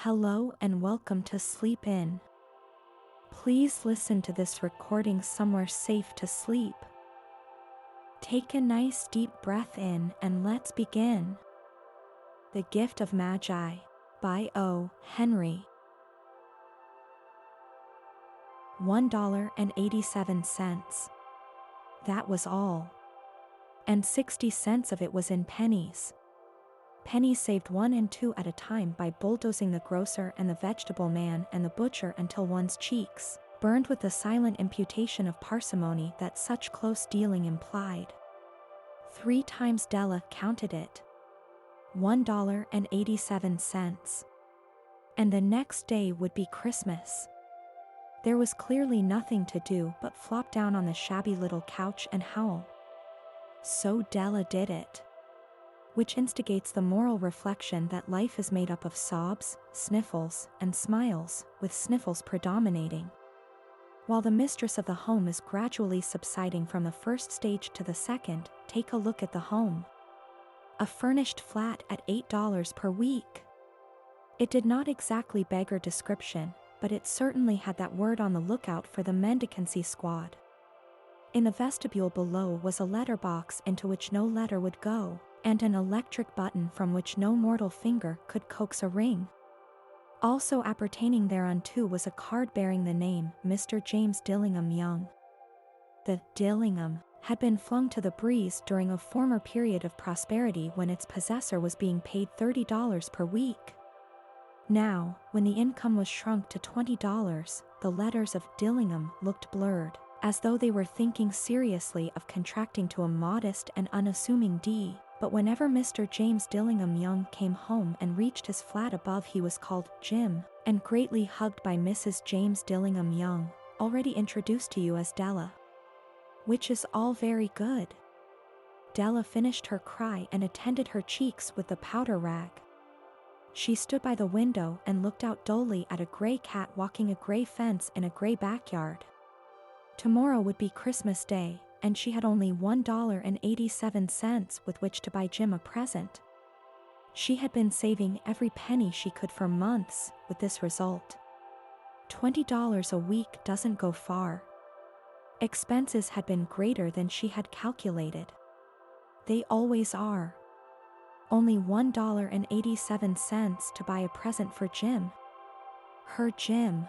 Hello and welcome to SleepInn. Please listen to this recording somewhere safe to sleep. Take a nice deep breath in and let's begin. The Gift of Magi by O. Henry. $1.87. That was all. And 60 cents of it was in pennies. Pennies saved 1 and 2 at a time by bulldozing the grocer and the vegetable man and the butcher until one's cheeks burned with the silent imputation of parsimony that such close dealing implied. 3 times Della counted it. $1.87. And the next day would be Christmas. There was clearly nothing to do but flop down on the shabby little couch and howl. So Della did it. Which instigates the moral reflection that life is made up of sobs, sniffles, and smiles, with sniffles predominating. While the mistress of the home is gradually subsiding from the first stage to the second, take a look at the home. A furnished flat at $8 per week. It did not exactly beggar description, but it certainly had that word on the lookout for the mendicancy squad. In the vestibule below was a letterbox into which no letter would go, and an electric button from which no mortal finger could coax a ring. Also appertaining thereunto was a card bearing the name Mr. James Dillingham Young. The Dillingham had been flung to the breeze during a former period of prosperity when its possessor was being paid $30 per week. Now, when the income was shrunk to $20, the letters of Dillingham looked blurred, as though they were thinking seriously of contracting to a modest and unassuming D. But whenever Mr. James Dillingham Young came home and reached his flat above, he was called Jim, and greatly hugged by Mrs. James Dillingham Young, already introduced to you as Della. Which is all very good. Della finished her cry and attended her cheeks with the powder rag. She stood by the window and looked out dully at a gray cat walking a gray fence in a gray backyard. Tomorrow would be Christmas Day, and she had only $1.87 with which to buy Jim a present. She had been saving every penny she could for months, with this result. $20 a week doesn't go far. Expenses had been greater than she had calculated. They always are. Only $1.87 to buy a present for Jim. Her Jim.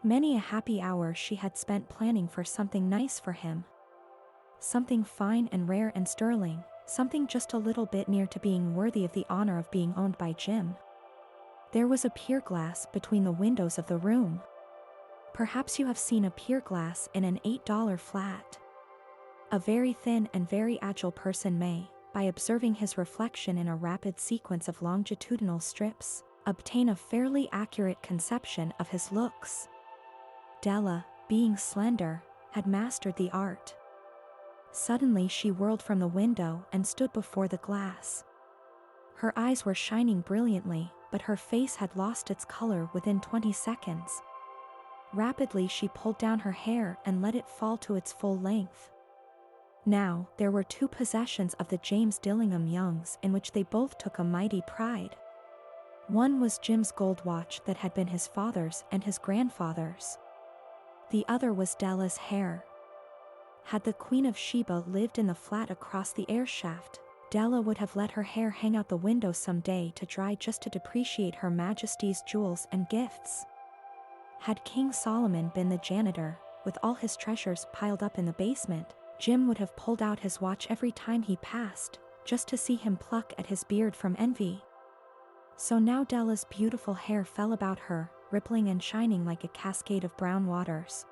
Many a happy hour she had spent planning for something nice for him. Something fine and rare and sterling, something just a little bit near to being worthy of the honor of being owned by Jim. There was a pier glass between the windows of the room. Perhaps you have seen a pier glass in an $8 flat. A very thin and very agile person may, by observing his reflection in a rapid sequence of longitudinal strips, obtain a fairly accurate conception of his looks. Della, being slender, had mastered the art. Suddenly she whirled from the window and stood before the glass. Her eyes were shining brilliantly, but her face had lost its color within 20 seconds. Rapidly she pulled down her hair and let it fall to its full length. Now, there were 2 possessions of the James Dillingham Youngs in which they both took a mighty pride. One was Jim's gold watch that had been his father's and his grandfather's. The other was Della's hair. Had the Queen of Sheba lived in the flat across the air shaft, Della would have let her hair hang out the window some day to dry just to depreciate Her Majesty's jewels and gifts. Had King Solomon been the janitor, with all his treasures piled up in the basement, Jim would have pulled out his watch every time he passed, just to see him pluck at his beard from envy. So now Della's beautiful hair fell about her, rippling and shining like a cascade of brown waters.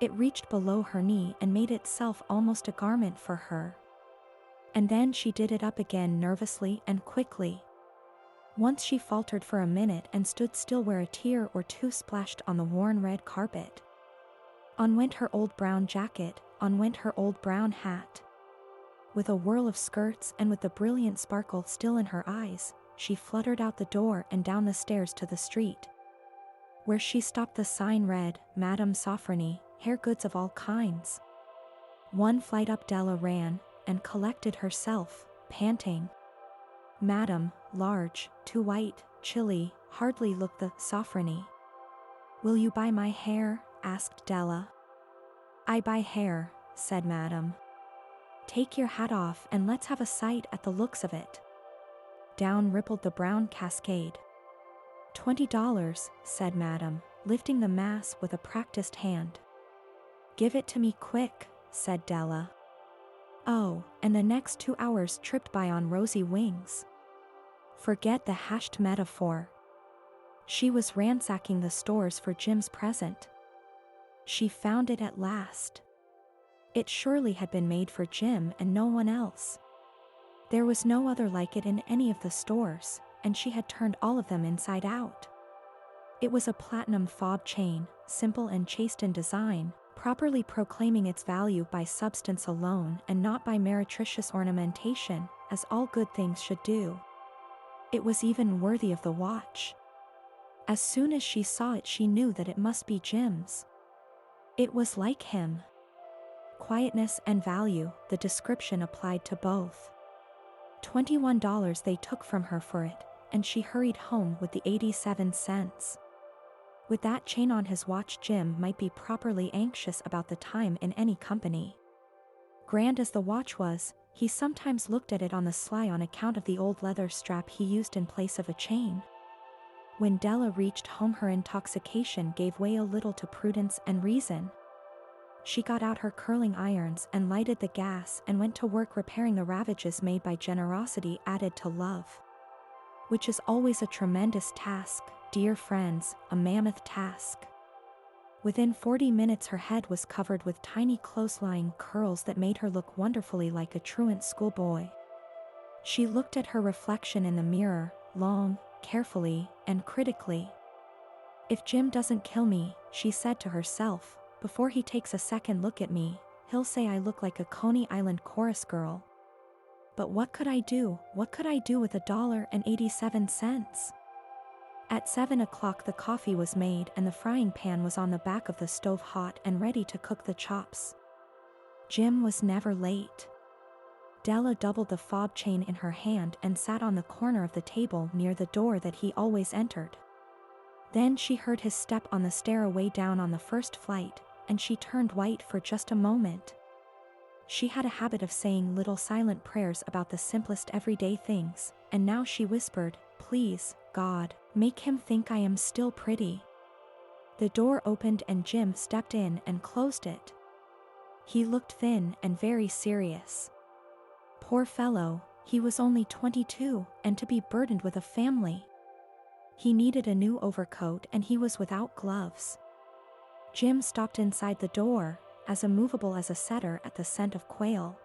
It reached below her knee and made itself almost a garment for her. And then she did it up again nervously and quickly. Once she faltered for a minute and stood still where a tear or 2 splashed on the worn red carpet. On went her old brown jacket, on went her old brown hat. With a whirl of skirts and with the brilliant sparkle still in her eyes, she fluttered out the door and down the stairs to the street. Where she stopped the sign read, Madame Sofronie, hair goods of all kinds. 1 flight up Della ran, and collected herself, panting. Madam, large, too white, chilly, hardly looked the sovereignty. "Will you buy my hair?" asked Della. "I buy hair," said Madam. "Take your hat off and let's have a sight at the looks of it." Down rippled the brown cascade. $20, said Madam, lifting the mass with a practiced hand. "Give it to me quick," said Della. Oh, and the next 2 hours tripped by on rosy wings. Forget the hashed metaphor. She was ransacking the stores for Jim's present. She found it at last. It surely had been made for Jim and no one else. There was no other like it in any of the stores, and she had turned all of them inside out. It was a platinum fob chain, simple and chaste in design, properly proclaiming its value by substance alone and not by meretricious ornamentation, as all good things should do. It was even worthy of the watch. As soon as she saw it, she knew that it must be Jim's. It was like him. Quietness and value, the description applied to both. $21 they took from her for it, and she hurried home with the 87 cents. With that chain on his watch, Jim might be properly anxious about the time in any company. Grand as the watch was, he sometimes looked at it on the sly on account of the old leather strap he used in place of a chain. When Della reached home, her intoxication gave way a little to prudence and reason. She got out her curling irons and lighted the gas and went to work repairing the ravages made by generosity added to love. Which is always a tremendous task, dear friends, a mammoth task. Within 40 minutes her head was covered with tiny close-lying curls that made her look wonderfully like a truant schoolboy. She looked at her reflection in the mirror, long, carefully, and critically. "If Jim doesn't kill me," she said to herself, "before he takes a second look at me, he'll say I look like a Coney Island chorus girl." But what could I do? What could I do with $1.87? At 7 o'clock the coffee was made and the frying pan was on the back of the stove hot and ready to cook the chops. Jim was never late. Della doubled the fob chain in her hand and sat on the corner of the table near the door that he always entered. Then she heard his step on the stairway down on the first flight, and she turned white for just a moment. She had a habit of saying little silent prayers about the simplest everyday things, and now she whispered, "Please, God, make him think I am still pretty." The door opened and Jim stepped in and closed it. He looked thin and very serious. Poor fellow, he was only 22, and to be burdened with a family. He needed a new overcoat and he was without gloves. Jim stopped inside the door, as immovable as a setter at the scent of quail.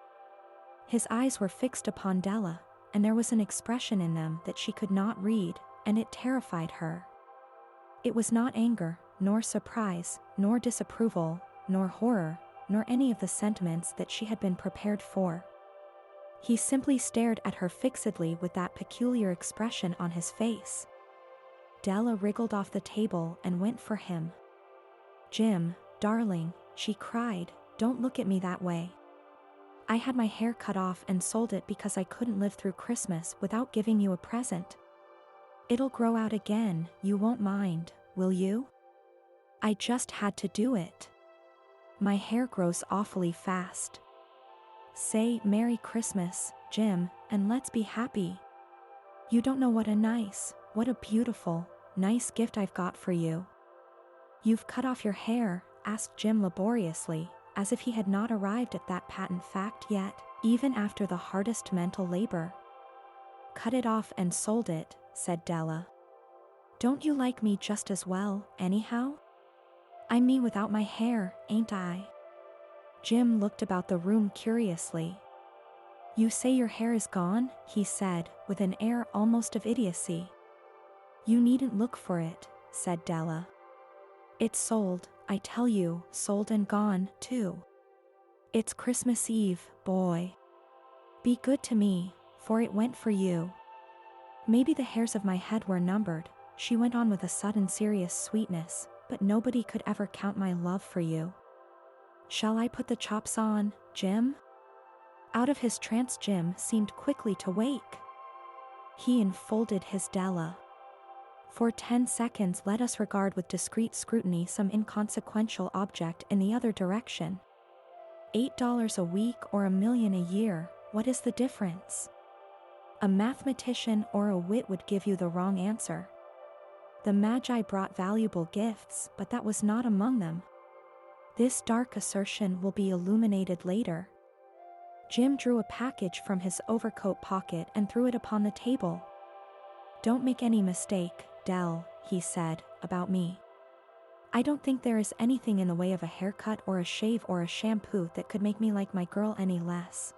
His eyes were fixed upon Della, and there was an expression in them that she could not read, and it terrified her. It was not anger, nor surprise, nor disapproval, nor horror, nor any of the sentiments that she had been prepared for. He simply stared at her fixedly with that peculiar expression on his face. Della wriggled off the table and went for him. "Jim, darling," she cried, "don't look at me that way. I had my hair cut off and sold it because I couldn't live through Christmas without giving you a present. It'll grow out again, you won't mind, will you? I just had to do it. My hair grows awfully fast. Say Merry Christmas, Jim, and let's be happy. You don't know what a beautiful, nice gift I've got for you." "You've cut off your hair?" asked Jim laboriously, as if he had not arrived at that patent fact yet, even after the hardest mental labor. "Cut it off and sold it," said Della. "Don't you like me just as well, anyhow? I'm me without my hair, ain't I?" Jim looked about the room curiously. "You say your hair is gone?" he said, with an air almost of idiocy. "You needn't look for it," said Della. "It's sold, I tell you, sold and gone, too. It's Christmas Eve, boy. Be good to me, for it went for you. Maybe the hairs of my head were numbered," she went on with a sudden serious sweetness, "but nobody could ever count my love for you. Shall I put the chops on, Jim?" Out of his trance Jim seemed quickly to wake. He enfolded his Della. For 10 seconds let us regard with discreet scrutiny some inconsequential object in the other direction. $8 a week or $1,000,000 a year, what is the difference? A mathematician or a wit would give you the wrong answer. The Magi brought valuable gifts, but that was not among them. This dark assertion will be illuminated later. Jim drew a package from his overcoat pocket and threw it upon the table. "Don't make any mistake, Dell," he said, "about me. I don't think there is anything in the way of a haircut or a shave or a shampoo that could make me like my girl any less.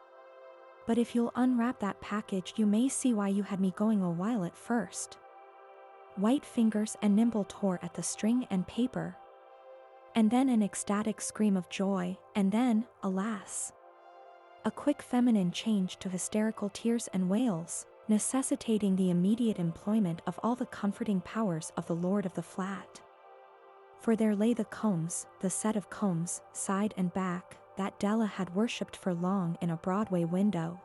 But if you'll unwrap that package you may see why you had me going a while at first." White fingers and nimble tore at the string and paper. And then an ecstatic scream of joy, and then, alas, a quick feminine change to hysterical tears and wails, necessitating the immediate employment of all the comforting powers of the lord of the flat. For there lay the combs, the set of combs, side and back, that Della had worshipped for long in a Broadway window.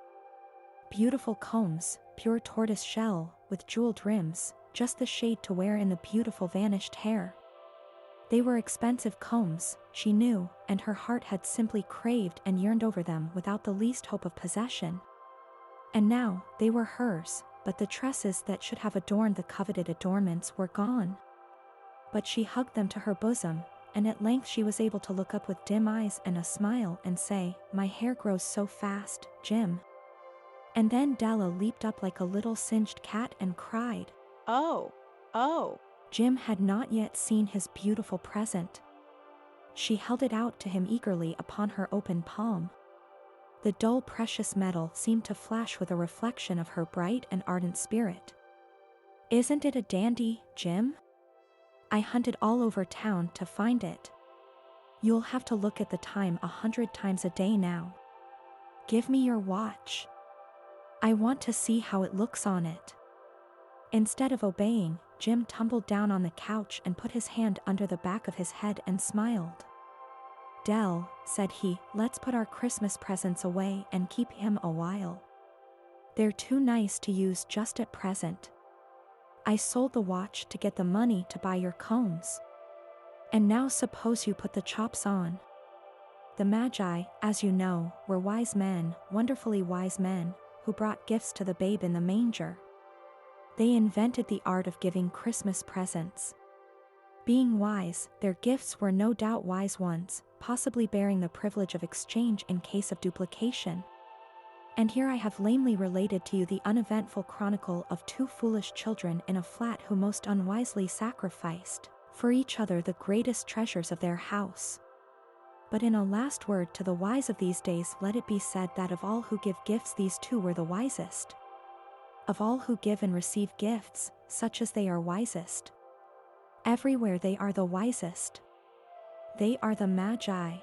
Beautiful combs, pure tortoise shell, with jeweled rims, just the shade to wear in the beautiful vanished hair. They were expensive combs, she knew, and her heart had simply craved and yearned over them without the least hope of possession. And now, they were hers, but the tresses that should have adorned the coveted adornments were gone. But she hugged them to her bosom, and at length she was able to look up with dim eyes and a smile and say, "My hair grows so fast, Jim." And then Della leaped up like a little singed cat and cried, "Oh, oh." Jim had not yet seen his beautiful present. She held it out to him eagerly upon her open palm. The dull precious metal seemed to flash with a reflection of her bright and ardent spirit. "Isn't it a dandy, Jim? I hunted all over town to find it. You'll have to look at the time 100 times a day now. Give me your watch. I want to see how it looks on it." Instead of obeying, Jim tumbled down on the couch and put his hand under the back of his head and smiled. "Dell," said he, "let's put our Christmas presents away and keep him a while. They're too nice to use just at present. I sold the watch to get the money to buy your combs. And now suppose you put the chops on." The Magi, as you know, were wise men, wonderfully wise men, who brought gifts to the babe in the manger. They invented the art of giving Christmas presents. Being wise, their gifts were no doubt wise ones, possibly bearing the privilege of exchange in case of duplication. And here I have lamely related to you the uneventful chronicle of two foolish children in a flat who most unwisely sacrificed, for each other, the greatest treasures of their house. But in a last word to the wise of these days let it be said that of all who give gifts these two were the wisest. Of all who give and receive gifts, such as they are wisest. Everywhere they are the wisest. They are the Magi.